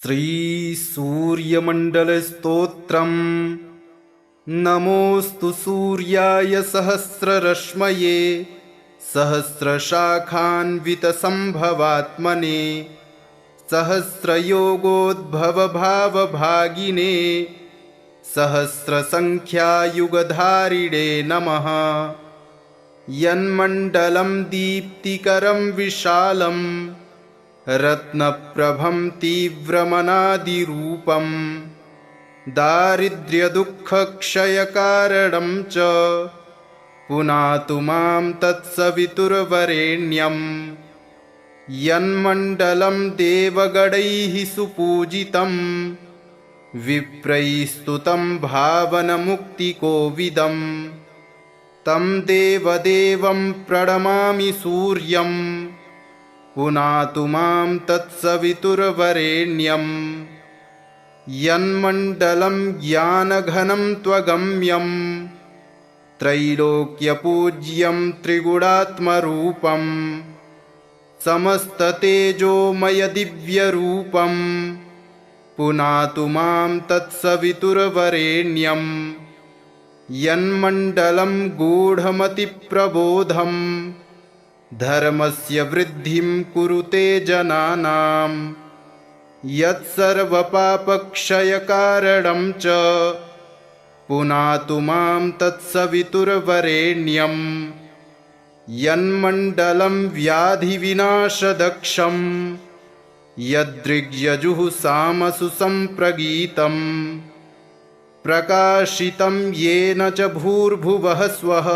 श्रीसूर्यमण्डलस्तोत्रम्। नमोऽस्तु सूर्याय सहस्ररश्मये सहस्रशाखान्वितसम्भवात्मने सहस्रयोगोद्भवभावभागिने सहस्रसङ्ख्यायुगधारिणे नमः। यन्मण्डलं दीप्तिकरं विशालं रत्नप्रभं तीव्रमनादिरूपं दारिद्र्यदुःखक्षयकारणं च पुनातु मां तत्सवितुर्वरेण्यं। यन्मण्डलं देवगणैः सुपूजितं विप्रैः स्तुतं भावनमुक्तिकोविदं तं देवदेवं प्रणमामि सूर्यं पुनातु मां तत्सवितुर्वरेण्यं। यन्मण्डलं ज्ञानघनं त्वगम्यं त्रैलोक्यपूज्यं त्रिगुणात्मरूपं समस्ततेजोमयदिव्यरूपं पुनातु मां तत्सवितुर्वरेण्यं। यन्मण्डलं गूढमतिप्रबोधं धर्मस्य वृद्धिं कुरुते जनानां यत्सर्वपापक्षयकारणं च पुनातु मां तत्सवितुर्वरेण्यं। यन्मण्डलं व्याधिविनाशदक्षं यदृग्यजुः सामसु सम्प्रगीतं प्रकाशितं येन च भूर्भुवः स्वः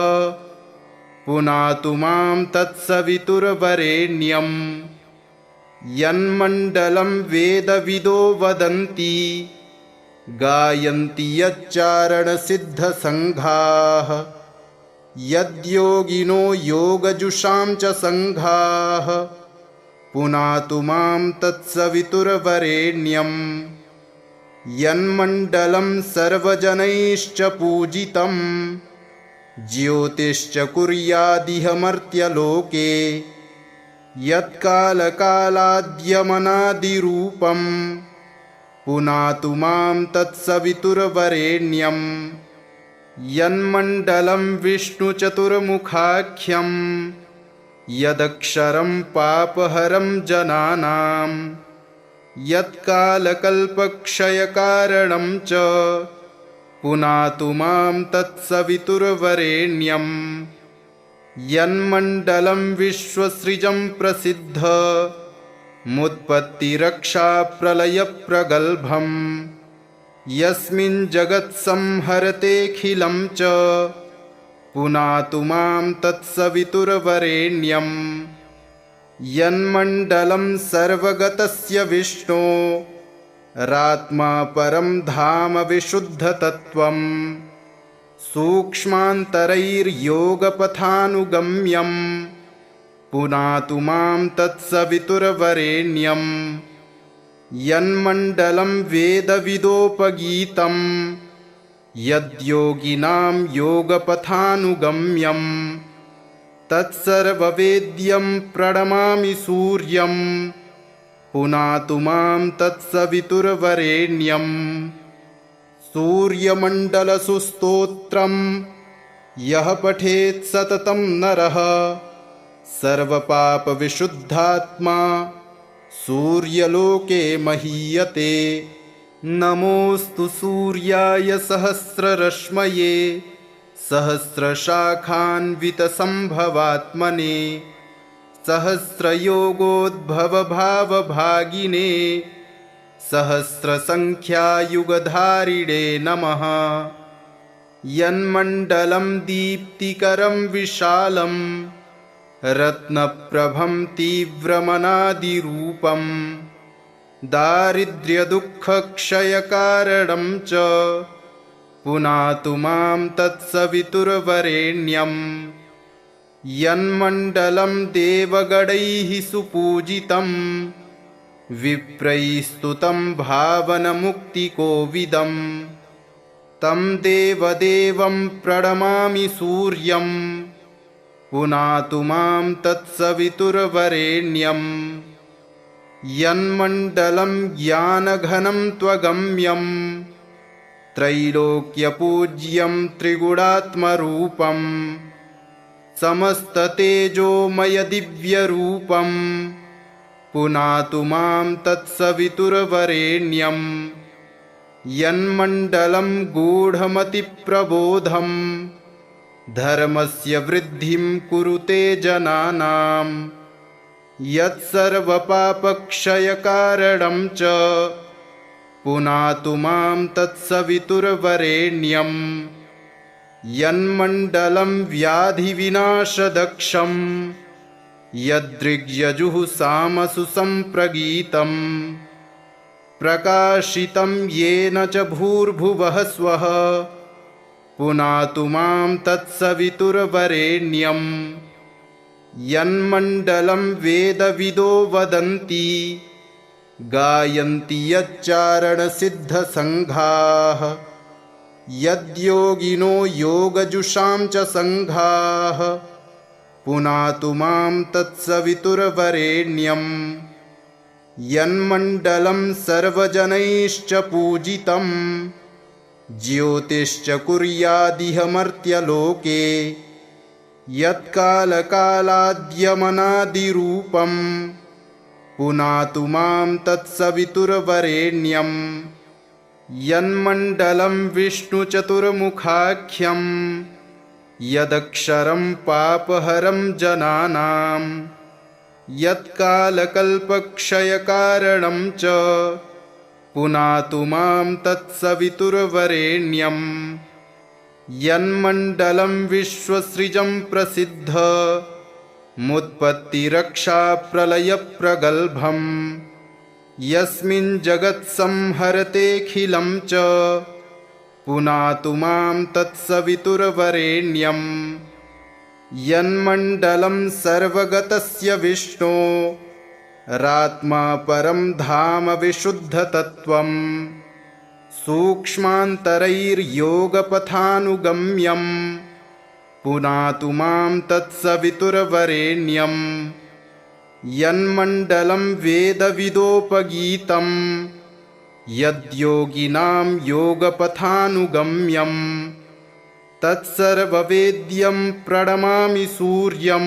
पुनातु मां तत्सवितुर्वरेण्यं। यन्मण्डलं वेदविदो वदन्ति गायन्ति यच्चारणसिद्धसङ्घाः यद्योगिनो योगजुषां च सङ्घाः पुनातु मां तत्सवितुर्वरेण्यं। यन्मण्डलं सर्वजनैश्च पूजितं ज्योतिश्च कुर्यादिह मर्त्यलोके यत्कालकालाद्यमनादिरूपं पुनातु मां तत्सवितुर्वरेण्यं। यन्मण्डलं विष्णुचतुर्मुखाख्यं यदक्षरं पापहरं जनानां यत्कालकल्पक्षयकारणं च पुनातु मां तत्सवितुर्वरेण्यं। यन्मण्डलं विश्वसृजं प्रसिद्ध मुत्पत्तिरक्षाप्रलयप्रगल्भं यस्मिन् जगत्संहरतेऽखिलं च पुनातु मां तत्सवितुर्वरेण्यं। यन्मण्डलं सर्वगतस्य विष्णो रात्मा परं धाम विशुद्धतत्त्वं सूक्ष्मान्तरैर्योगपथानुगम्यं पुनातु मां तत्सवितुर्वरेण्यं। यन्मण्डलं वेदविदोपगीतं यद्योगिनां योगपथानुगम्यं तत्सर्ववेद्यं प्रणमामि सूर्यं पुनातु मां तत्सवितुर्वरेण्यं। सूर्यमण्डलसुस्तोत्रं यः पठेत् सततं नरः सर्वपापविशुद्धात्मा सूर्यलोके महीयते। नमोऽस्तु सूर्याय सहस्ररश्मये सहस्रशाखान्वितसम्भवात्मने सहस्रयोगोद्भवभावभागिने सहस्रसङ्ख्यायुगधारिणे नमः। यन्मण्डलं दीप्तिकरं विशालं रत्नप्रभं तीव्रमनादिरूपं दारिद्र्यदुःखक्षयकारणं च पुनातु मां तत्सवितुर्वरेण्यं। यन्मण्डलं देवगणैः सुपूजितं विप्रैः स्तुतं भावनमुक्तिकोविदं तं देवदेवं प्रणमामि सूर्यं पुनातु मां तत्सवितुर्वरेण्यं। यन्मण्डलं ज्ञानघनं त्वगम्यं त्रैलोक्यपूज्यं त्रिगुणात्मरूपं समस्ततेजोमयदिव्यरूपं पुनातु मां तत्सवितुर्वरेण्यं यन्मण्डलं गूढमतिप्रबोधं धर्मस्य वृद्धिं कुरुते जनानां यत्सर्वपापक्षयकारणं च पुनातु मां तत्सवितुर्वरेण्यं यन्मण्डलं व्याधिविनाशदक्षं यदृग्यजुः सामसु सम्प्रगीतं प्रकाशितं येन च भूर्भुवः स्वः पुनातु मां तत्सवितुर्वरेण्यं यन्मण्डलं वेदविदो वदन्ति गायन्ति यच्चारणसिद्धसङ्घाः यद्योगिनो योगजुषां च सङ्घाः पुनातु मां तत्सवितुर्वरेण्यं यन्मण्डलं सर्वजनैश्च पूजितं ज्योतिश्च कुर्यादिह मर्त्यलोके यत्कालकालाद्यमनादिरूपं पुनातु मां तत्सवितुर्वरेण्यं यन्मण्डलं विष्णुचतुर्मुखाख्यं यदक्षरं पापहरं जनानां यत्कालकल्पक्षयकारणं च पुनातु मां तत्सवितुर्वरेण्यं यन्मण्डलं विश्वसृजं प्रसिद्ध मुत्पत्तिरक्षाप्रलयप्रगल्भं यस्मिन् जगत्संहरतेऽखिलं च पुनातु मां तत्सवितुर्वरेण्यं यन्मण्डलं सर्वगतस्य विष्णो रात्मा परं धाम विशुद्धतत्त्वं सूक्ष्मान्तरैर्योगपथानुगम्यं पुनातु मां तत्सवितुर्वरेण्यं यन्मण्डलं वेदविदोपगीतं यद्योगिनां योगपथानुगम्यं तत्सर्ववेद्यं प्रणमामि सूर्यं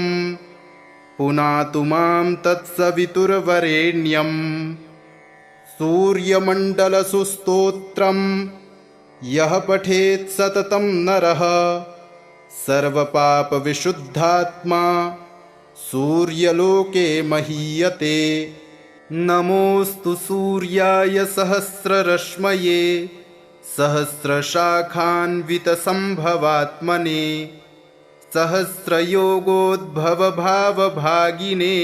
पुनातु मां तत्सवितुर्वरेण्यं सूर्यमण्डलसुस्तोत्रं यः पठेत् सततं नरः सर्वपापविशुद्धात्मा सूर्यलोके महीयते। नमोऽस्तु सूर्याय सहस्ररश्मये सहस्रशाखान्वितसम्भवात्मने सहस्रयोगोद्भवभावभागिने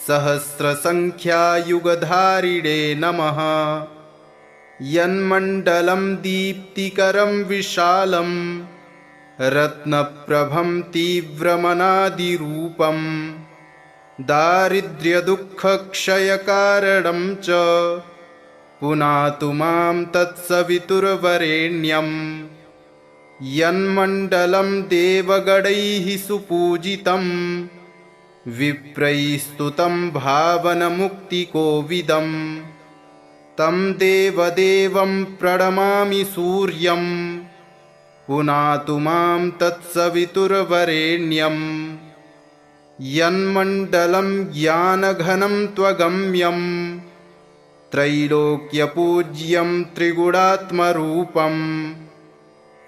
सहस्रसङ्ख्यायुगधारिणे नमः। यन्मण्डलं दीप्तिकरं विशालं रत्नप्रभं तीव्रमनादिरूपं दारिद्र्यदुःखक्षयकारणं च पुनातु मां तत्सवितुर्वरेण्यं यन्मण्डलं देवगणैः सुपूजितं विप्रैस्तुतं भावनमुक्तिकोविदं तं देवदेवं प्रणमामि सूर्यं पुनातु मां तत्सवितुर्वरेण्यं यन्मण्डलं ज्ञानघनं त्वगम्यं त्रैलोक्यपूज्यं त्रिगुणात्मरूपं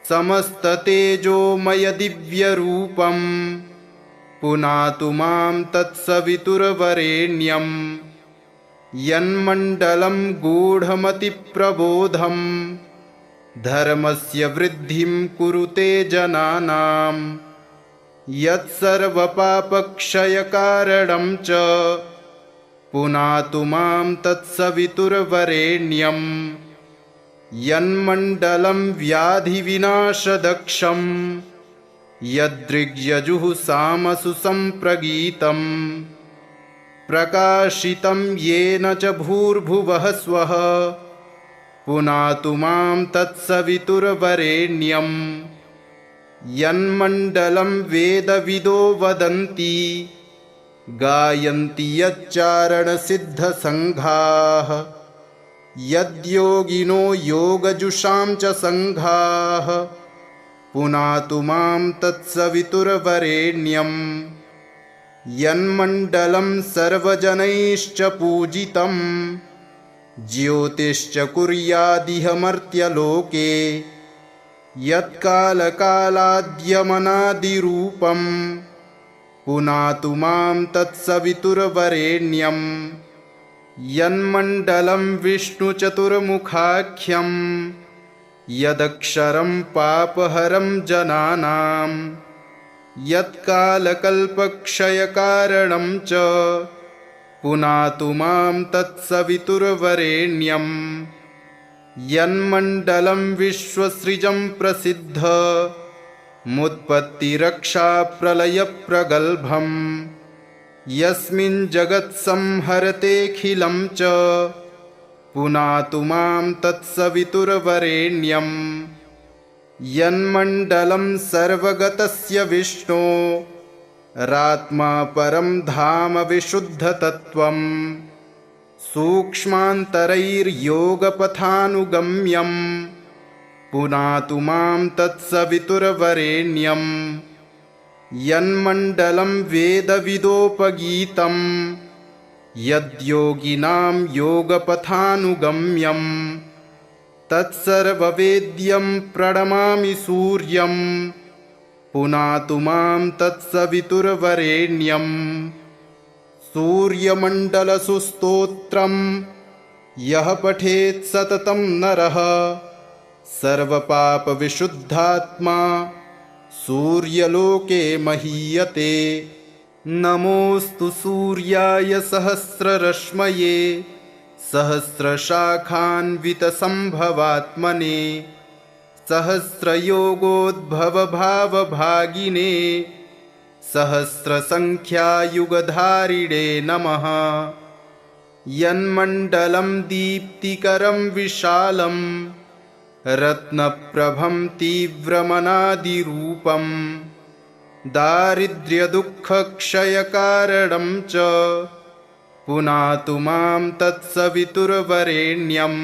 समस्ततेजोमयदिव्यरूपं पुनातु मां तत्सवितुर्वरेण्यं यन्मण्डलं गूढमतिप्रबोधं धर्मस्य वृद्धिं कुरुते जनानां यत्सर्वपापक्षयकारणं च पुनातु मां तत्सवितुर्वरेण्यं यन्मण्डलं व्याधिविनाशदक्षं यदृग्यजुः सामसु सम्प्रगीतं प्रकाशितं येन च भूर्भुवः स्वः पुनातु मां तत्सवितुर्वरेण्यं यन्मण्डलं वेदविदो वदन्ति गायन्ति यच्चारणसिद्धसङ्घाः यद्योगिनो योगजुषां च सङ्घाः पुनातु मां तत्सवितुर्वरेण्यं यन्मण्डलं सर्वजनैश्च पूजितं ज्योतिश्च कुर्यादिह मर्त्यलोके यत्कालकालाद्यमनादिरूपं पुनातु मां तत्सवितुर्वरेण्यं यन्मण्डलं विष्णुचतुर्मुखाख्यं यदक्षरं पापहरं जनानां यत्कालकल्पक्षयकारणं च पुनातु मां तत्सवितुर्वरेण्यं यन्मण्डलं विश्वसृजं प्रसिद्ध मुत्पत्तिरक्षाप्रलयप्रगल्भं यस्मिन् जगत्संहरतेऽखिलं च पुनातु मां तत्सवितुर्वरेण्यं यन्मण्डलं सर्वगतस्य विष्णो रात्मा परं धाम विशुद्धतत्त्वं सूक्ष्मान्तरैर्योगपथानुगम्यं पुनातु मां तत्सवितुर्वरेण्यं यन्मण्डलं वेदविदोपगीतं यद्योगिनां योगपथानुगम्यं तत्सर्ववेद्यं प्रणमामि सूर्यं पुनातु मां तत्सवितुर्वरेण्यं सूर्यमण्डलसुस्तोत्रं यः पठेत् सततं नरः सर्वपापविशुद्धात्मा सूर्यलोके महीयते। नमोऽस्तु सूर्याय सहस्ररश्मये सहस्रशाखान्वितसम्भवात्मने सहस्रयोगोद्भवभावभागिने सहस्रसङ्ख्यायुगधारिणे नमः। यन्मण्डलं दीप्तिकरं विशालं रत्नप्रभं तीव्रमनादिरूपं दारिद्र्यदुःखक्षयकारणं च पुनातु मां तत्सवितुर्वरेण्यं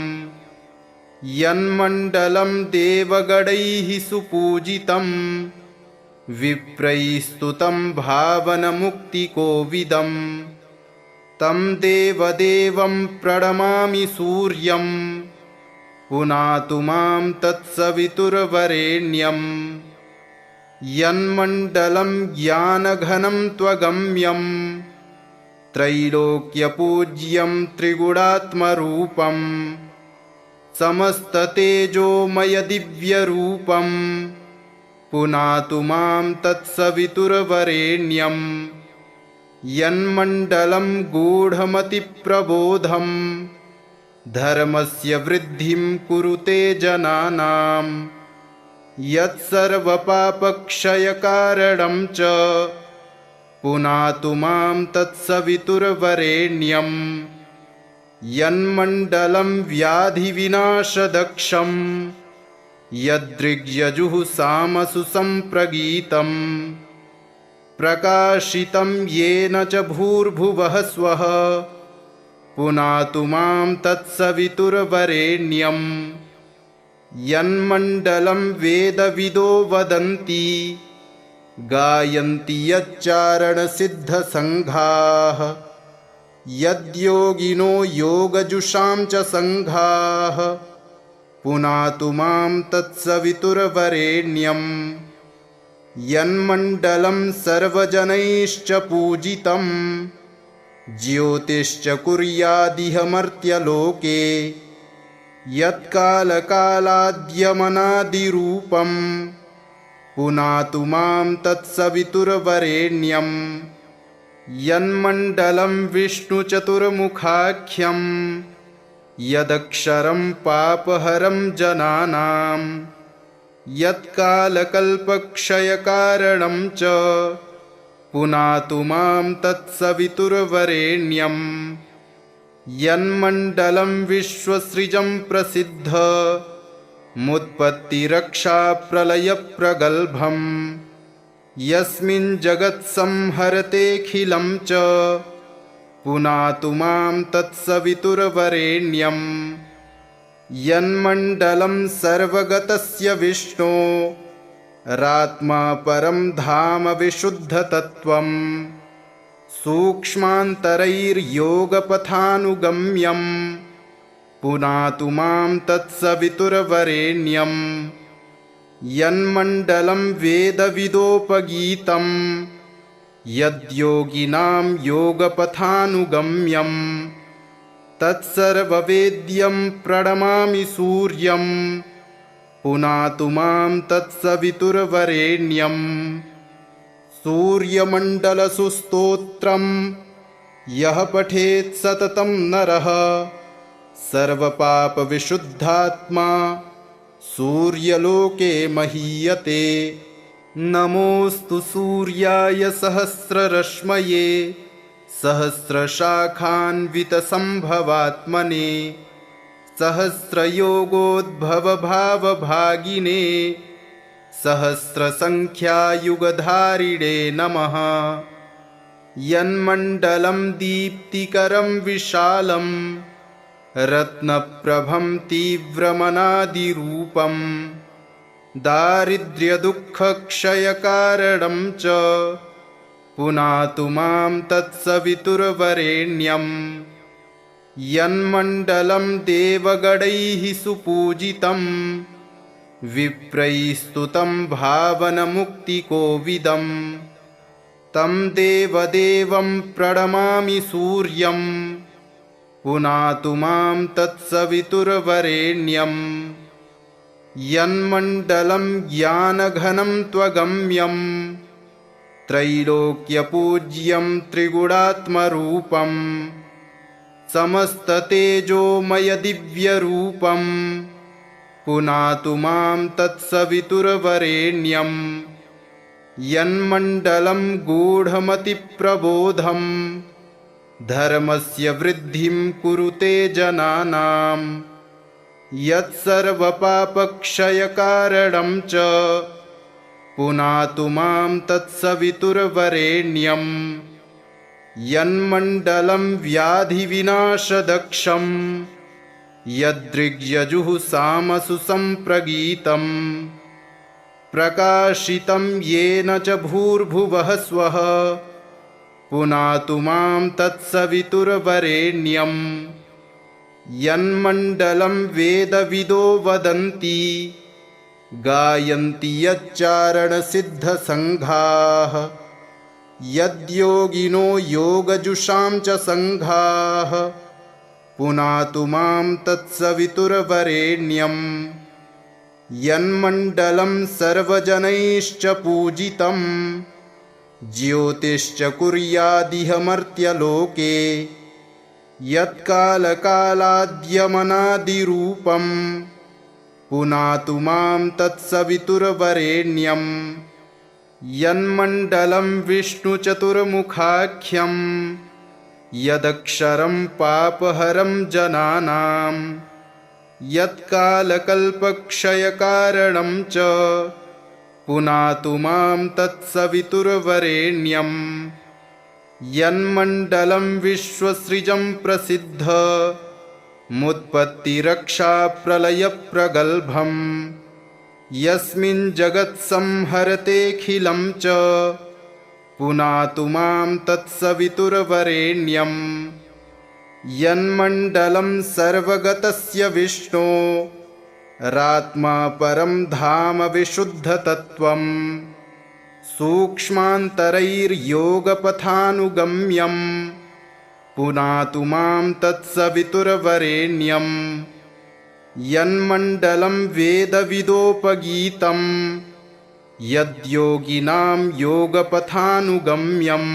यन्मण्डलं देवगणैः सुपूजितं विप्रैस्तुतं भावनमुक्तिकोविदं तं देवदेवं प्रणमामि सूर्यं पुनातु मां तत्सवितुर्वरेण्यं यन्मण्डलं ज्ञानघनं त्वगम्यं त्रैलोक्यपूज्यं त्रिगुणात्मरूपं समस्ततेजोमयदिव्यरूपं पुनातु मां तत्सवितुर्वरेण्यं यन्मण्डलं गूढमतिप्रबोधं धर्मस्य वृद्धिं कुरुते जनानां यत्सर्वपापक्षयकारणं च पुनातु मां तत्सवितुर्वरेण्यं यन्मण्डलं व्याधिविनाशदक्षं यदृग्यजुः सामसु सम्प्रगीतं प्रकाशितं येन च भूर्भुवः स्वः पुनातु मां तत्सवितुर्वरेण्यं यन्मण्डलं वेदविदो वदन्ति गायन्ति यच्चारणसिद्धसङ्घाः यद्योगिनो योगजुषां च सङ्घाः पुनातु मां तत्सवितुर्वरेण्यं यन्मण्डलं सर्वजनैश्च पूजितं ज्योतिश्च कुर्यादिह मर्त्यलोके यत्कालकालाद्यमनादिरूपं पुनातु मां तत्सवितुर्वरेण्यं यन्मण्डलं विष्णुचतुर्मुखाख्यं यदक्षरं पापहरं जनानां यत्कालकल्पक्षयकारणं च पुनातु मां तत्सवितुर्वरेण्यं यन्मण्डलं विश्वसृजं प्रसिद्ध मुत्पत्तिरक्षाप्रलयप्रगल्भं यस्मिन् जगत्संहरतेऽखिलं च पुनातु मां तत्सवितुर्वरेण्यं यन्मण्डलं सर्वगतस्य विष्णो रात्मा परं धाम विशुद्धतत्त्वं सूक्ष्मान्तरैर्योगपथानुगम्यं पुनातु मां तत्सवितुर्वरेण्यं यन्मण्डलं वेदविदोपगीतं यद्योगिनां योगपथानुगम्यं तत्सर्ववेद्यं प्रणमामि सूर्यं पुनातु मां तत्सवितुर्वरेण्यं सूर्यमण्डलसुस्तोत्रं यः पठेत् सततं नरः सर्वपापविशुद्धात्मा सूर्यलोके महीयते। नमोऽस्तु सूर्याय सहस्ररश्मये सहस्रशाखान्वितसम्भवात्मने सहस्रयोगोद्भवभावभागिने सहस्रसङ्ख्यायुगधारिणे नमः। यन्मण्डलं दीप्तिकरं विशालं रत्नप्रभं तीव्रमनादिरूपं दारिद्र्यदुःखक्षयकारणं च पुनातु मां तत्सवितुर्वरेण्यं यन्मण्डलं देवगणैः सुपूजितं विप्रैः स्तुतं भावनमुक्तिकोविदं तं देवदेवं प्रणमामि सूर्यं पुनातु मां तत्सवितुर्वरेण्यं यन्मण्डलं ज्ञानघनं त्वगम्यं त्रैलोक्यपूज्यं त्रिगुणात्मरूपं समस्ततेजोमयदिव्यरूपं पुनातु मां तत्सवितुर्वरेण्यं यन्मण्डलं गूढमतिप्रबोधं धर्मस्य वृद्धिं कुरुते जनानां यत्सर्वपापक्षयकारणं च पुनातु मां तत्सवितुर्वरेण्यं यन्मण्डलं व्याधिविनाशदक्षं यदृग्यजुः सामसु सम्प्रगीतं प्रकाशितं येन च भूर्भुवः स्वः पुनातु मां तत्सवितुर्वरेण्यं यन्मण्डलं वेदविदो वदन्ति गायन्ति यच्चारणसिद्धसङ्घाः यद्योगिनो योगजुषां च सङ्घाः पुनातु मां तत्सवितुर्वरेण्यं यन्मण्डलं सर्वजनैश्च पूजितं ज्योतिश्च कुर्यादिह मर्त्यलोके यत्कालकालाद्यमनादिरूपं पुनातु मां तत्सवितुर्वरेण्यं यन्मण्डलं विष्णुचतुर्मुखाख्यं यदक्षरं पापहरं जनानां यत्कालकल्पक्षयकारणं च पुनातु मां तत्सवितुर्वरेण्यं यन्मण्डलं विश्वसृजं प्रसिद्ध मुत्पत्तिरक्षाप्रलयप्रगल्भं यस्मिन् जगत्संहरतेऽखिलं च पुनातु मां तत्सवितुर्वरेण्यं यन्मण्डलं सर्वगतस्य विष्णो रात्मा परं धाम विशुद्धतत्त्वं सूक्ष्मान्तरैर्योगपथानुगम्यं पुनातु मां तत्सवितुर्वरेण्यं यन्मण्डलं वेदविदोपगीतं यद्योगिनां योगपथानुगम्यं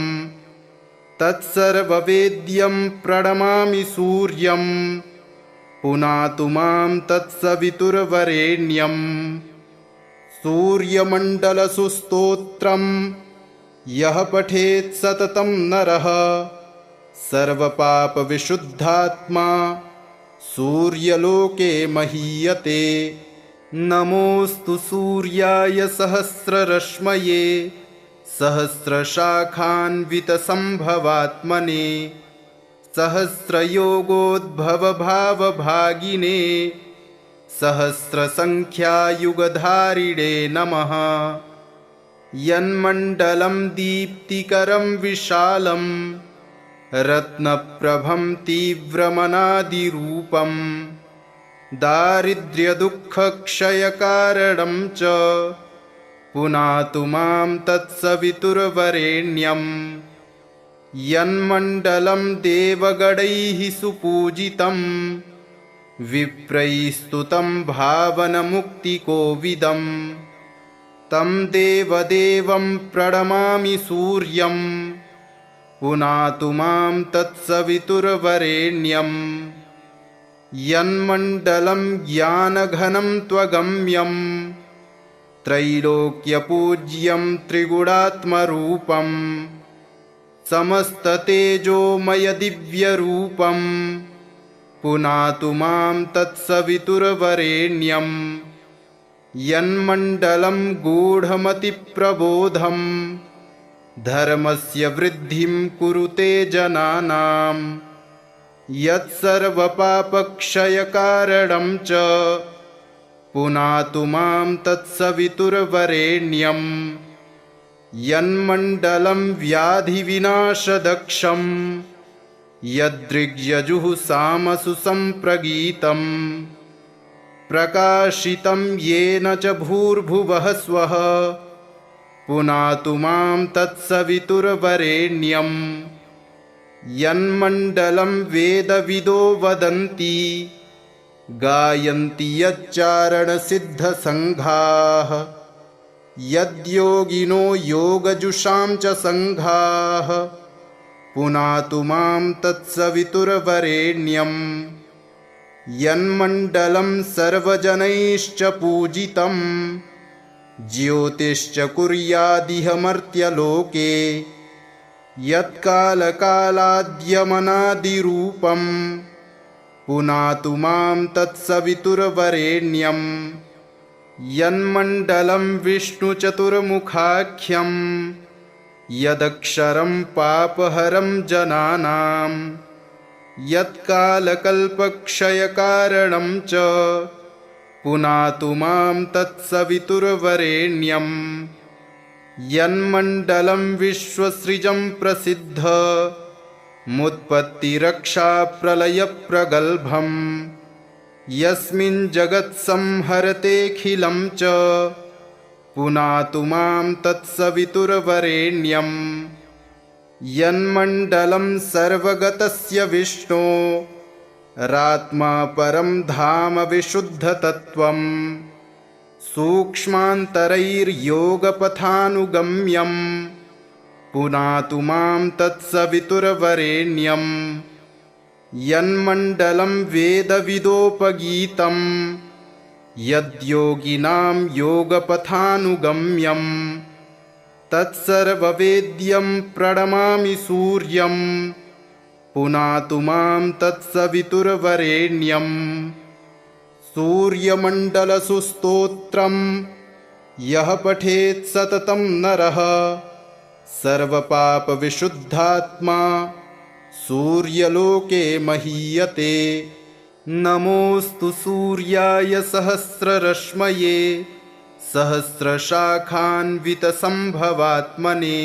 तत्सर्ववेद्यं प्रणमामि सूर्यं पुनातु मां तत्सवितुर्वरेण्यं सूर्यमण्डलसुस्तोत्रं यः पठेत् सततं नरः सर्वपापविशुद्धात्मा सूर्यलोके महीयते। नमोऽस्तु सूर्याय सहस्ररश्मये सहस्रशाखान्वितसम्भवात्मने सहस्रयोगोद्भवभावभागिने सहस्रसङ्ख्यायुगधारिणे नमः। यन्मण्डलं दीप्तिकरं विशालं रत्नप्रभं तीव्रमनादिरूपं दारिद्र्यदुःखक्षयकारणं च पुनातु मां तत्सवितुर्वरेण्यं। यन्मण्डलं देवगणैः सुपूजितं विप्रैस्तुतं भावनमुक्तिकोविदं तं देवदेवं प्रणमामि सूर्यं पुनातु मां तत्सवितुर्वरेण्यं। यन्मण्डलं ज्ञानघनं त्वगम्यं त्रैलोक्यपूज्यं त्रिगुणात्मरूपं समस्ततेजोमयदिव्यरूपं पुनातु मां तत्सवितुर्वरेण्यं। यन्मण्डलं गूढमतिप्रबोधं धर्मस्य वृद्धिं कुरुते जनानां यत्सर्वपापक्षयकारणं च पुनातु मां तत्सवितुर्वरेण्यं। यन्मण्डलं व्याधिविनाशदक्षं यदृग्यजुः सामसु सम्प्रगीतं प्रकाशितं येन च भूर्भुवः स्वः पुनातु मां तत्सवितुर्वरेण्यं। यन्मण्डलं वेदविदो वदन्ति गायन्ति यच्चारणसिद्धसङ्घाः यद्योगिनो योगजुषां च सङ्घाः पुनातु मां तत्सवितुर्वरेण्यं। यन्मण्डलं सर्वजनैश्च पूजितं ज्योतिश्च कुर्यादिह मर्त्यलोके यत्कालकालाद्यमनादिरूपं पुनातु मां तत्सवितुर्वरेण्यं। यन्मण्डलं विष्णुचतुर्मुखाख्यं यदक्षरं पापहरं जनानां यत्कालकल्पक्षयकारणं च पुनातु मां तत्सवितुर्वरेण्यं। यन्मण्डलं विश्वसृजं प्रसिद्ध मुत्पत्तिरक्षाप्रलयप्रगल्भं यस्मिन् जगत्संहरतेऽखिलं च पुनातु मां तत्सवितुर्वरेण्यं। यन्मण्डलं सर्वगतस्य विष्णो रात्मा परं धाम विशुद्धतत्त्वं सूक्ष्मान्तरैर्योगपथानुगम्यं पुनातु मां तत्सवितुर्वरेण्यं। यन्मण्डलं वेदविदोपगीतं यद्योगिनां योगपथानुगम्यं तत्सर्ववेद्यं प्रणमामि सूर्यं पुनातु मां तत्सवितुर्वरेण्यं। सूर्यमण्डलसुस्तोत्रं यः पठेत् सततं नरः सर्वपापविशुद्धात्मा सूर्यलोके महीयते। नमोऽस्तु सूर्याय सहस्ररश्मये सहस्रशाखान्वितसम्भवात्मने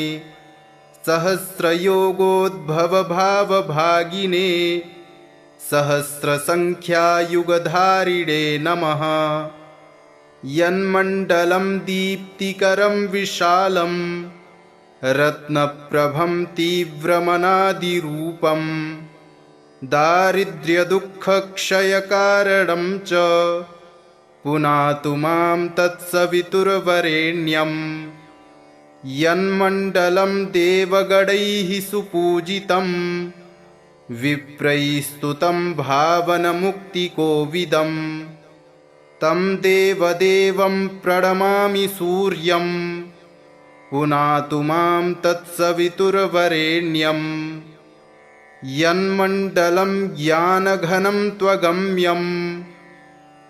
सहस्रयोगोद्भवभावभागिने सहस्रसङ्ख्यायुगधारिणे नमः। यन्मण्डलं दीप्तिकरं विशालं रत्नप्रभं तीव्रमनादिरूपं दारिद्र्यदुःखक्षयकारणं च पुनातु मां तत्सवितुर्वरेण्यं। यन्मण्डलं देवगणैः सुपूजितं विप्रैस्तुतं भावनमुक्तिकोविदं तं देवदेवं प्रणमामि सूर्यं पुनातु मां तत्सवितुर्वरेण्यं। यन्मण्डलं ज्ञानघनं त्वगम्यं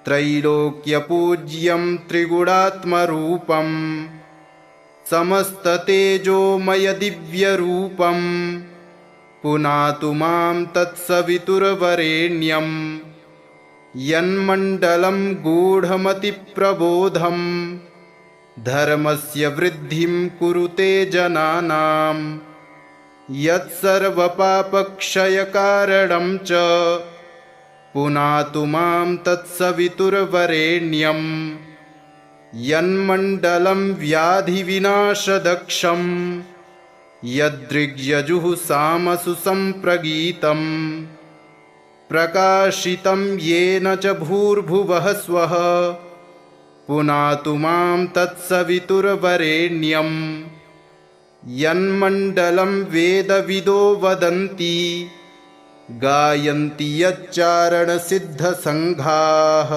त्रैलोक्यपूज्यं त्रिगुणात्मरूपं समस्ततेजोमयदिव्यरूपं पुनातु मां तत्सवितुर्वरेण्यं यन्मण्डलं गूढमतिप्रबोधं धर्मस्य वृद्धिं कुरुते जनानां यत्सर्वपापक्षयकारणं च पुनातु मां तत्सवितुर्वरेण्यं यन्मण्डलं व्याधिविनाशदक्षं यदृग्यजुः सामसु सम्प्रगीतं प्रकाशितं येन च भूर्भुवः स्वः पुनातु मां तत्सवितुर्वरेण्यं यन्मण्डलं वेदविदो वदन्ति गायन्ति यच्चारणसिद्धसङ्घाः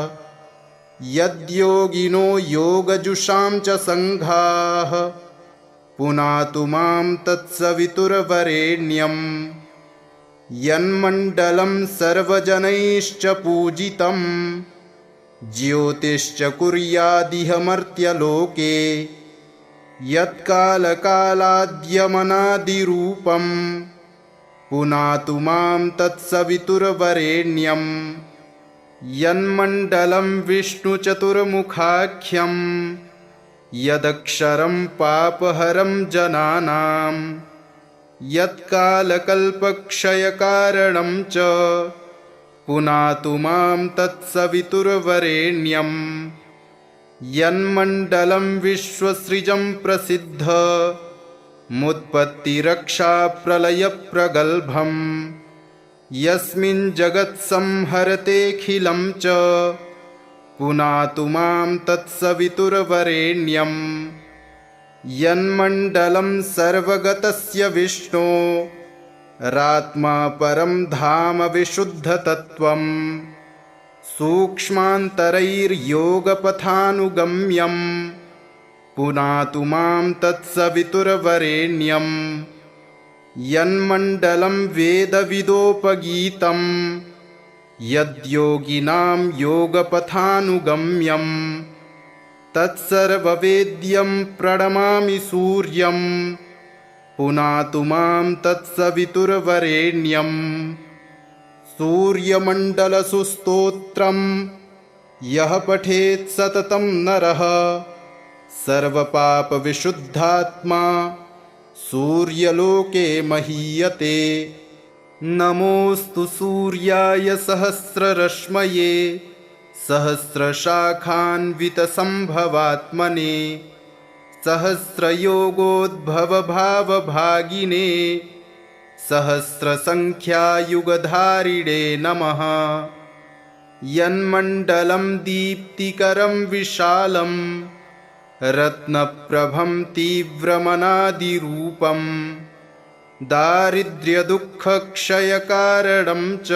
यद्योगिनो योगजुषां च सङ्घाः पुनातु मां तत्सवितुर्वरेण्यं यन्मण्डलं सर्वजनैश्च पूजितं ज्योतिश्च कुर्यादिह मर्त्यलोके यत्कालकालाद्यमनादिरूपं पुनातु मां तत्सवितुर्वरेण्यं यन्मण्डलं विष्णुचतुर्मुखाख्यं यदक्षरं पापहरं जनानां यत्कालकल्पक्षयकारणं च पुनातु मां तत्सवितुर्वरेण्यं यन्मण्डलं विश्वसृजं प्रसिद्ध मुत्पत्तिरक्षाप्रलयप्रगल्भं यस्मिन् जगत्संहरतेऽखिलं च पुनातु मां तत्सवितुर्वरेण्यं यन्मण्डलं सर्वगतस्य विष्णो रात्मा परं धाम विशुद्धतत्त्वं सूक्ष्मान्तरैर्योगपथानुगम्यं पुनातु मां तत्सवितुर्वरेण्यं यन्मण्डलं वेदविदोपगीतं यद्योगिनां योगपथानुगम्यं तत्सर्ववेद्यं प्रणमामि सूर्यं पुनातु मां तत्सवितुर्वरेण्यं सूर्यमण्डलसुस्तोत्रं यः पठेत् सततं नरः सर्वपापविशुद्धात्मा सूर्यलोके महीयते। नमोऽस्तु सूर्याय सहस्ररश्मये सहस्रशाखान्वितसम्भवात्मने सहस्रयोगोद्भवभावभागिने सहस्रसङ्ख्यायुगधारिणे नमः। यन्मण्डलं दीप्तिकरं विशालं रत्नप्रभं तीव्रमनादिरूपं दारिद्र्यदुःखक्षयकारणं च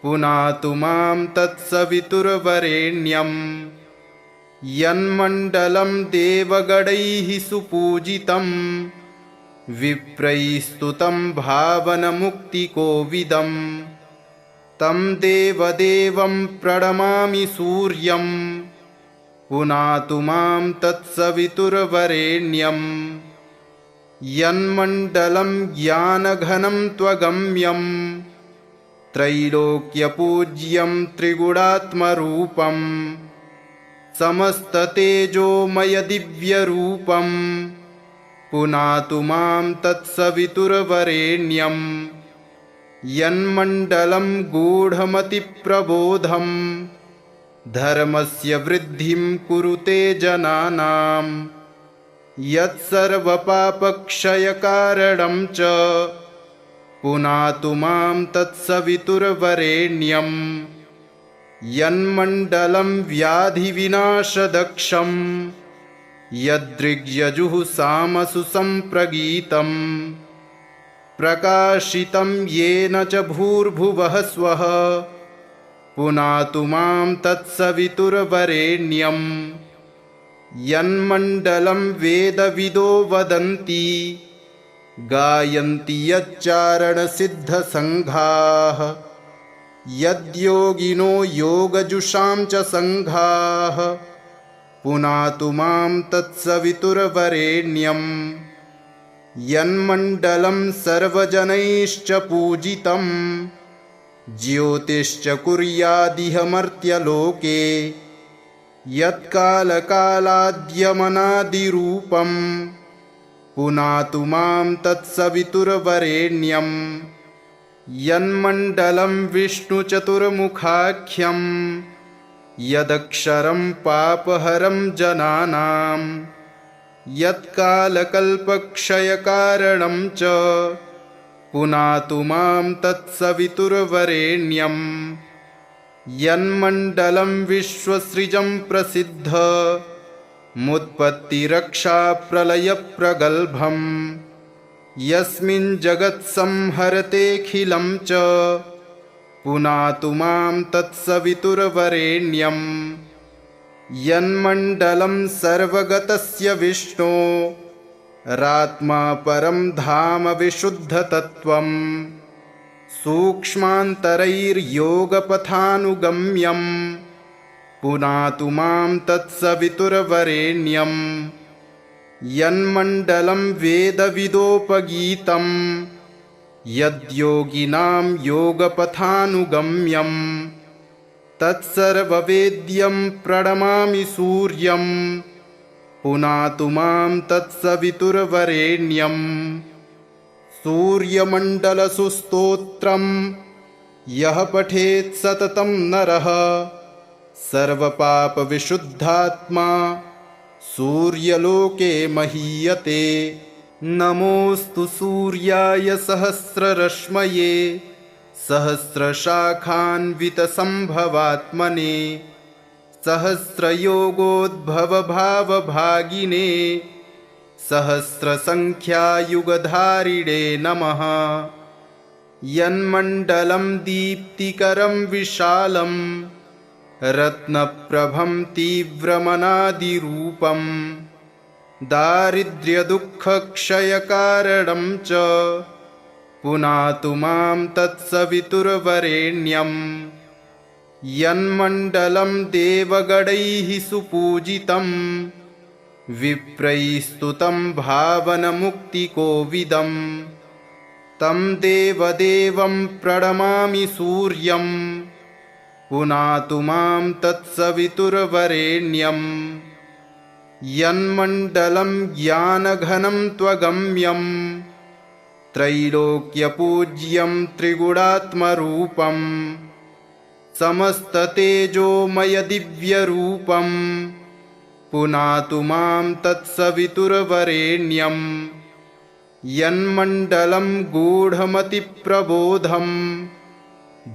पुनातु मां तत्सवितुर्वरेण्यं यन्मण्डलं देवगणैः सुपूजितं विप्रैस्तुतं भावनमुक्तिकोविदं तं देवदेवं प्रणमामि सूर्यं पुनातु मां तत्सवितुर्वरेण्यं यन्मण्डलं ज्ञानघनं त्वगम्यं त्रैलोक्यपूज्यं त्रिगुणात्मरूपं समस्ततेजोमयदिव्यरूपं पुनातु मां तत्सवितुर्वरेण्यं यन्मण्डलं गूढमतिप्रबोधं धर्मस्य वृद्धिं कुरुते जनानां यत्सर्वपापक्षयकारणं च पुनातु मां तत्सवितुर्वरेण्यं यन्मण्डलं व्याधिविनाशदक्षं यदृग्यजुः सामसु सम्प्रगीतं प्रकाशितं येन च भूर्भुवः स्वः पुनातु मां तत्सवितुर्वरेण्यं यन्मण्डलं वेदविदो वदन्ति गायन्ति यच्चारणसिद्धसङ्घाः यद्योगिनो योगजुषां च सङ्घाः पुनातु मां तत्सवितुर्वरेण्यं यन्मण्डलं सर्वजनैश्च पूजितं ज्योतिश्च कुर्यादिह मर्त्यलोके यत्कालकालाद्यमनादिरूपं पुनातु मां तत्सवितुर्वरेण्यं यन्मण्डलं विष्णुचतुर्मुखाख्यं यदक्षरं पापहरं जनानां यत्कालकल्पक्षयकारणं च पुनातु मां तत्सवितुर्वरेण्यं यन्मण्डलं विश्वसृजं प्रसिद्ध मुत्पत्तिरक्षाप्रलयप्रगल्भं यस्मिन् जगत्संहरतेऽखिलं च पुनातु मां तत्सवितुर्वरेण्यं यन्मण्डलं सर्वगतस्य विष्णो रात्मा परं धाम विशुद्धतत्त्वं सूक्ष्मान्तरैर्योगपथानुगम्यं पुनातु मां तत्सवितुर्वरेण्यं यन्मण्डलं वेदविदोपगीतं यद्योगिनां योगपथानुगम्यं तत्सर्ववेद्यं प्रणमामि सूर्यं पुनातु मां तत्सवितुर्वरेण्यं सूर्यमण्डलसुस्तोत्रं यः पठेत् सततं नरः सर्वपापविशुद्धात्मा सूर्यलोके महीयते। नमोऽस्तु सूर्याय सहस्ररश्मये सहस्रशाखान्वितसम्भवात्मने सहस्रयोगोद्भवभावभागिने सहस्रसङ्ख्यायुगधारिणे नमः। यन्मण्डलं दीप्तिकरं विशालं रत्नप्रभं तीव्रमनादिरूपं दारिद्र्यदुःखक्षयकारणं च पुनातु मां तत्सवितुर्वरेण्यं यन्मण्डलं देवगणैः सुपूजितं विप्रैस्तुतं भावनमुक्तिकोविदं तं देवदेवं प्रणमामि सूर्यं पुनातु मां तत्सवितुर्वरेण्यं यन्मण्डलं ज्ञानघनं त्वगम्यं त्रैलोक्यपूज्यं त्रिगुणात्मरूपं समस्ततेजोमयदिव्यरूपं पुनातु मां तत्सवितुर्वरेण्यं यन्मण्डलं गूढमतिप्रबोधं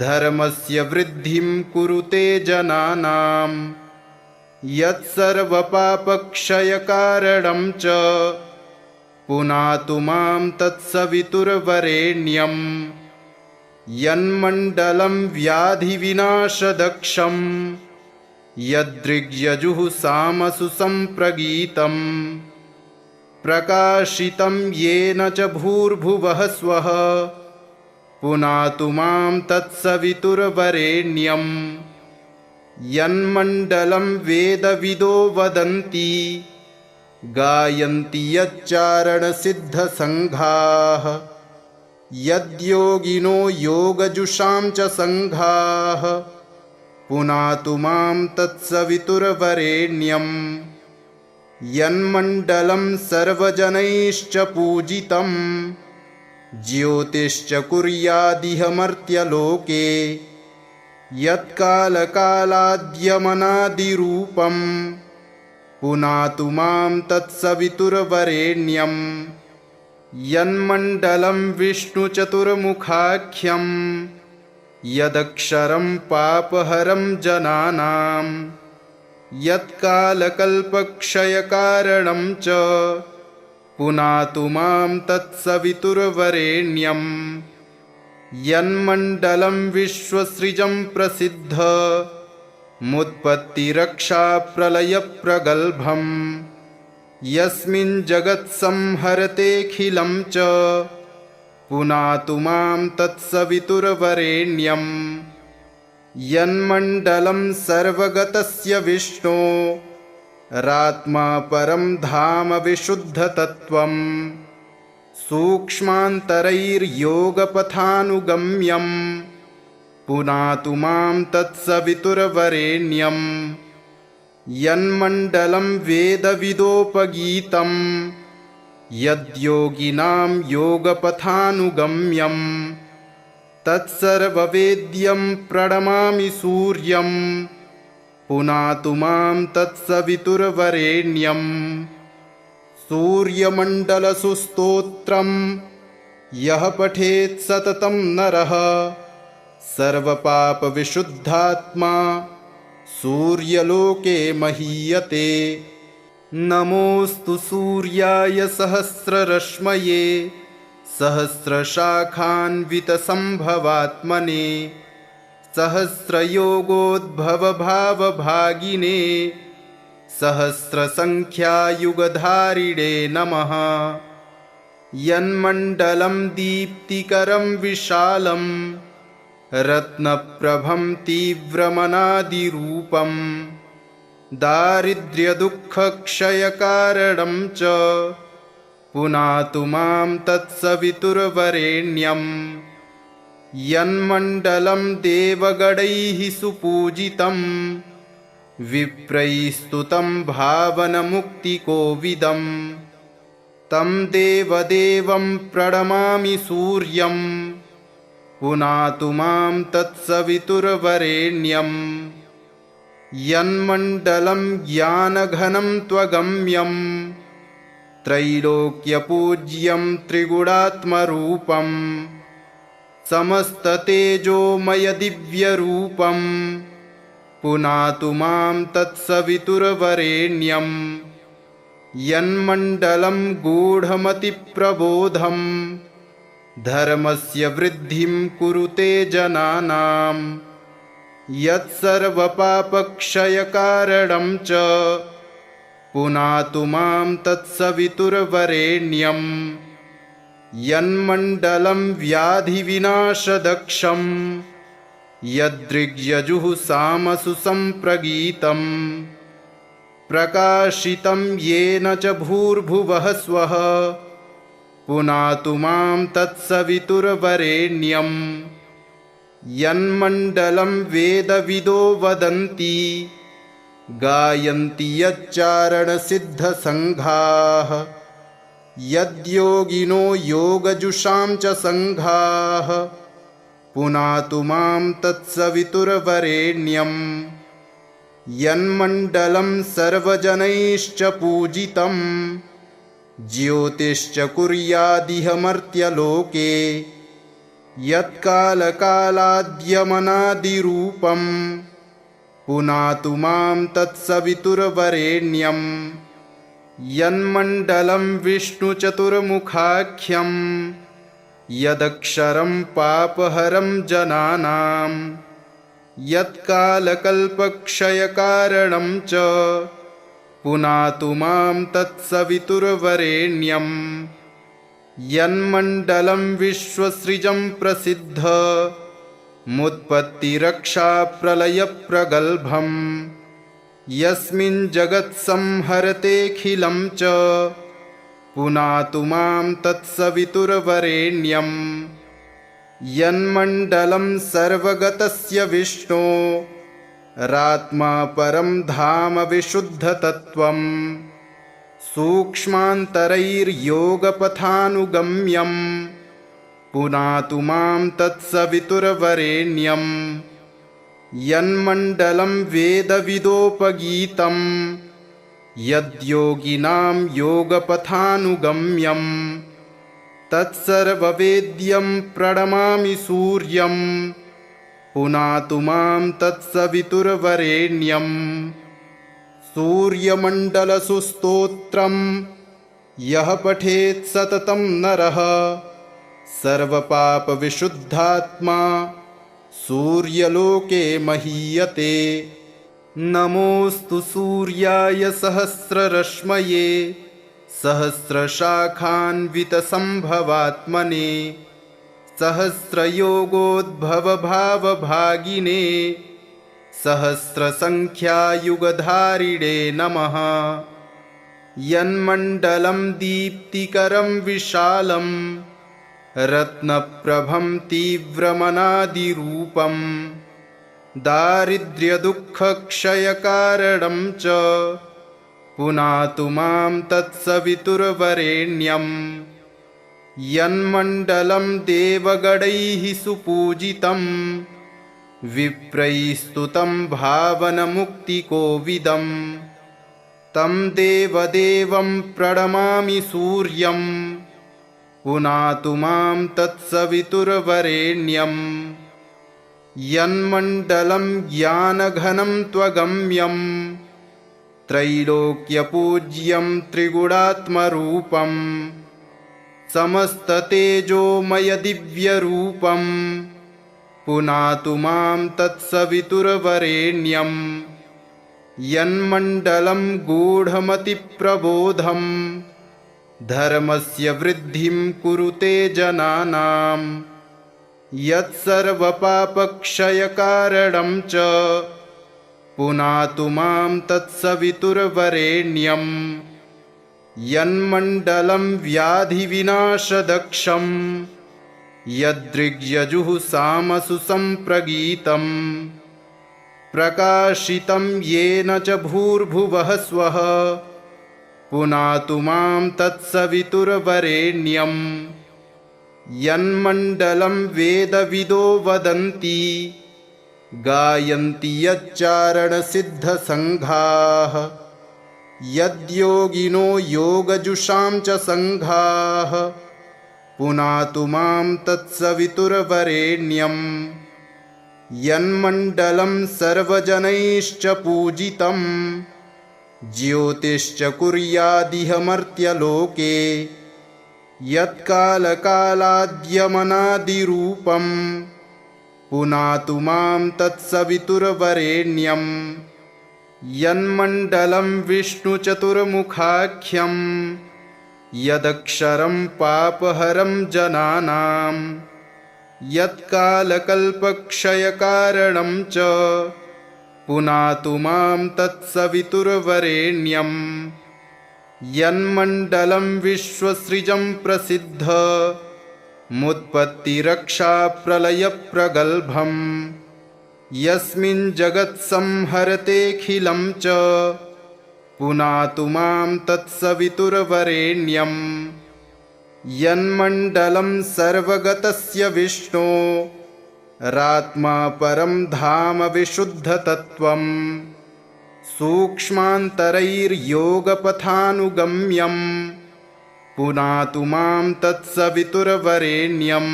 धर्मस्य वृद्धिं कुरुते जनानां यत्सर्वपापक्षयकारणं च पुनातु मां तत्सवितुर्वरेण्यं यन्मण्डलं व्याधिविनाशदक्षं यदृग्यजुः सामसु सम्प्रगीतं प्रकाशितं येन च भूर्भुवः स्वः पुनातु मां तत्सवितुर्वरेण्यं यन्मण्डलं वेदविदो वदन्ति गायन्ति यच्चारणसिद्धसङ्घाः यद्योगिनो योगजुषां च सङ्घाः पुनातु मां तत्सवितुर्वरेण्यं यन्मण्डलं सर्वजनैश्च पूजितं ज्योतिश्च कुर्यादिह मर्त्यलोके यत्कालकालाद्यमनादिरूपं पुनातु मां तत्सवितुर्वरेण्यं यन्मण्डलं विष्णुचतुर्मुखाख्यं यदक्षरं पापहरं जनानां यत्कालकल्पक्षयकारणं च पुनातु मां तत्सवितुर्वरेण्यं यन्मण्डलं विश्वसृजं प्रसिद्ध मुत्पत्तिरक्षाप्रलयप्रगल्भं यस्मिन् जगत्संहरतेऽखिलं च पुनातु मां तत्सवितुर्वरेण्यं यन्मण्डलं सर्वगतस्य विष्णो रात्मा परं धाम विशुद्धतत्त्वम् सूक्ष्मान्तरैर्योगपथानुगम्यं पुनातु मां तत्सवितुर्वरेण्यं यन्मण्डलं वेदविदोपगीतं यद्योगिनां योगपथानुगम्यं तत्सर्ववेद्यं प्रणमामि सूर्यं पुनातु मां तत्सवितुर्वरेण्यं सूर्यमण्डलसुस्तोत्रं यः पठेत् सततं नरः सर्वपापविशुद्धात्मा सूर्यलोके महीयते। नमोऽस्तु सूर्याय सहस्ररश्मये सहस्रशाखान्वितसम्भवात्मने सहस्रयोगोद्भवभावभागिने सहस्रसङ्ख्यायुगधारिणे नमः। यन्मण्डलं दीप्तिकरं विशालं रत्नप्रभं तीव्रमनादिरूपं दारिद्र्यदुःखक्षयकारणं च पुनातु मां तत्सवितुर्वरेण्यं यन्मण्डलं देवगणैः सुपूजितं विप्रैस्तुतं भावनमुक्तिकोविदं तं देवदेवं प्रणमामि सूर्यं पुनातु मां तत्सवितुर्वरेण्यं यन्मण्डलं ज्ञानघनं त्वगम्यं त्रैलोक्यपूज्यं त्रिगुणात्मरूपं समस्ततेजोमयदिव्यरूपं पुनातु मां तत्सवितुर्वरेण्यं यन्मण्डलं गूढमतिप्रबोधं धर्मस्य वृद्धिं कुरुते जनानां यत्सर्वपापक्षयकारणं च पुनातु मां तत्सवितुर्वरेण्यं यन्मण्डलं व्याधिविनाशदक्षं यदृग्यजुः सामसु सम्प्रगीतं प्रकाशितं येन च भूर्भुवः स्वः पुनातु मां तत्सवितुर्वरेण्यं यन्मण्डलं वेदविदो वदन्ति गायन्ति यच्चारणसिद्धसङ्घाः यद्योगिनो योगजुषां च सङ्घाः पुनातु मां तत्सवितुर्वरेण्यं यन्मण्डलं सर्वजनैश्च पूजितं ज्योतिश्च कुर्यादिह मर्त्यलोके यत्कालकालाद्यमनादिरूपं पुनातु मां तत्सवितुर्वरेण्यं यन्मण्डलं विष्णुचतुर्मुखाख्यं यदक्षरं पापहरं जनानां यत्कालकल्पक्षयकारणं च पुनातु मां तत्सवितुर्वरेण्यं यन्मण्डलं विश्वसृजं प्रसिद्ध मुत्पत्तिरक्षाप्रलयप्रगल्भं यस्मिन् जगत्संहरतेऽखिलं च पुनातु मां तत्सवितुर्वरेण्यं यन्मण्डलं सर्वगतस्य विष्णो रात्मा परं धाम विशुद्धतत्त्वं सूक्ष्मान्तरैर्योगपथानुगम्यं पुनातु मां तत्सवितुर्वरेण्यं यन्मण्डलं वेदविदोपगीतं यद्योगिनां योगपथानुगम्यं तत्सर्ववेद्यं प्रणमामि सूर्यं पुनातु मां तत्सवितुर्वरेण्यं सूर्यमण्डलसुस्तोत्रं यः पठेत् सततं नरः सर्वपापविशुद्धात्मा सूर्यलोके महीयते। नमोऽस्तु सूर्याय सहस्ररश्मये सहस्रशाखान्वितसम्भवात्मने सहस्रयोगोद्भवभावभागिने सहस्रसङ्ख्यायुगधारिणे नमः। यन्मण्डलं दीप्तिकरं विशालं रत्नप्रभं तीव्रमनादिरूपं दारिद्र्यदुःखक्षयकारणं च पुनातु मां तत्सवितुर्वरेण्यं। यन्मण्डलं देवगणैः सुपूजितं विप्रैस्तुतं भावनमुक्तिकोविदं तं देवदेवं प्रणमामि सूर्यं पुनातु मां तत्सवितुर्वरेण्यं। यन्मण्डलं ज्ञानघनं त्वगम्यं त्रैलोक्यपूज्यं त्रिगुणात्मरूपं समस्ततेजोमयदिव्यरूपं पुनातु मां तत्सवितुर्वरेण्यं। यन्मण्डलं गूढमतिप्रबोधं धर्मस्य वृद्धिं कुरुते जनानां यत्सर्वपापक्षयकारणं च पुनातु मां तत्सवितुर्वरेण्यं। यन्मण्डलं व्याधिविनाशदक्षं यदृग्यजुः सामसु सम्प्रगीतं प्रकाशितं येन च भूर्भुवः स्वः पुनातु मां तत्सवितुर्वरेण्यं। यन्मण्डलं वेदविदो वदन्ति गायन्ति यच्चारणसिद्धसङ्घाः यद्योगिनो योगजुषां च सङ्घाः पुनातु मां तत्सवितुर्वरेण्यं। यन्मण्डलं सर्वजनैश्च पूजितं ज्योतिश्च कुर्यादिह मर्त्यलोके यत्कालकालाद्यमनादिरूपं पुनातु मां तत्सवितुर्वरेण्यं। यन्मण्डलं विष्णुचतुर्मुखाख्यं यदक्षरं पापहरं जनानां यत्कालकल्पक्षयकारणं च पुनातु मां तत्सवितुर्वरेण्यं। यन्मण्डलं विश्वसृजं प्रसिद्ध मुत्पत्तिरक्षाप्रलयप्रगल्भं यस्मिन् जगत्संहरतेऽखिलं च पुनातु मां तत्सवितुर्वरेण्यं। यन्मण्डलं सर्वगतस्य विष्णो रात्मा परं धाम विशुद्धतत्त्वं सूक्ष्मान्तरैर्योगपथानुगम्यं पुनातु मां तत्सवितुर्वरेण्यं।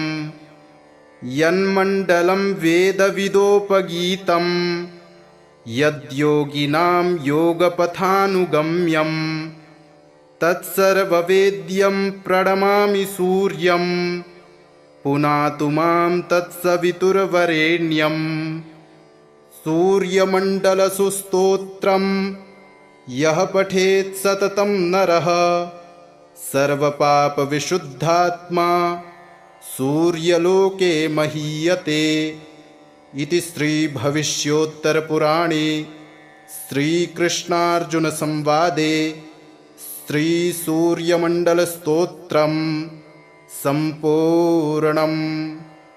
यन्मण्डलं वेदविदोपगीतं यद्योगिनां योगपथानुगम्यं तत्सर्ववेद्यं प्रणमामि सूर्यं पुनातु मां तत्सवितुर्वरेण्यं। सूर्यमण्डलसुस्तोत्रं यः पठेत् सततं नरः सर्वपापविशुद्धात्मा सूर्यलोके महीयते। इति श्रीभविष्योत्तरपुराणे श्रीकृष्णार्जुनसंवादे श्रीसूर्यमण्डलस्तोत्रं सम्पूर्णम्।